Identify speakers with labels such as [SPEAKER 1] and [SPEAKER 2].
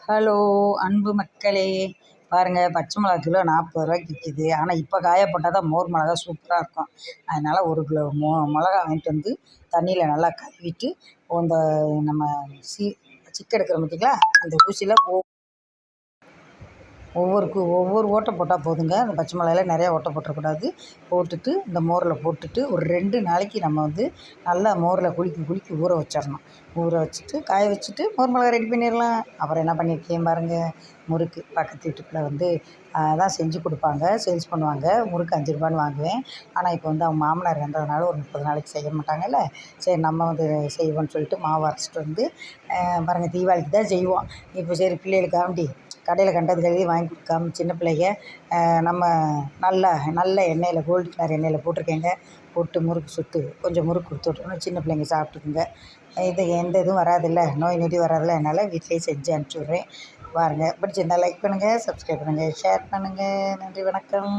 [SPEAKER 1] Hello அன்பு மக்களே, பாருங்கள் பச்சை மிளகா கிலோ 40 ரூபாய்க்கு விற்கிது. ஆனால் இப்போ காய போட்டால் தான் மோர் மிளகா சூப்பராக இருக்கும். அதனால் 1 கிலோ மிளகா வாங்கிட்டு வந்து தண்ணியில் நல்லா கழுவிட்டு இந்த நம்ம சிக்கு எடுக்கிறோம் பார்த்திங்களா, அந்த ஊசியில் ஒவ்வொரு ஓட்டை போட்டால் போதுங்க. அந்த பச்சை மிளகாயில் நிறையா ஓட்டை போட்டுறக்கூடாது. போட்டுட்டு இந்த மோரில் போட்டுட்டு ஒரு 2 நாளைக்கு நம்ம வந்து நல்லா மோரில் குலுக்கி ஊற வச்சிடணும். ஊற வச்சுட்டு காய வச்சுட்டு மோர் மிளகா ரெடி பண்ணிடலாம். அப்புறம் என்ன பண்ணியிருக்கேன் பாருங்கள், முறுக்கு பக்கத்து வீட்டுக்குள்ளே வந்து தான் செஞ்சு கொடுப்பாங்க, சேல்ஸ் பண்ணுவாங்க. முறுக்கு 5 ரூபான்னு வாங்குவேன். ஆனால் இப்போ வந்து அவங்க மாமனார் இறந்ததுனால ஒரு 30 நாளைக்கு செய்ய மாட்டாங்கல்ல, சரி நம்ம வந்து செய்வோம்னு சொல்லிட்டு மாவு அரைச்சிட்டு வந்து பாருங்கள், தீபாவளிக்கு தான் செய்வோம். இப்போ சரி பிள்ளைகளுக்காண்டி கடையில் கண்டது கழுவி வாங்கி கொடுக்காம சின்ன பிள்ளைங்க நம்ம நல்ல எண்ணெயில் கோல்டு கலர் எண்ணெயில் போட்டிருக்கேங்க. போட்டு முறுக்கு சுட்டு கொஞ்சம் முறுக்கு கொடுத்து விட்டோம்னா சின்ன பிள்ளைங்க சாப்பிட்டுக்குங்க. இது எந்த இதுவும் வராதில்ல, நோய் நொடி வராதில்ல, அதனால் வீட்டிலேயே செஞ்சு அனுப்பிச்சி விட்றேன். பாருங்கள், பிடிச்சிருந்தால் லைக் பண்ணுங்கள், சப்ஸ்கிரைப் பண்ணுங்கள், ஷேர் பண்ணுங்கள். நன்றி, வணக்கம்.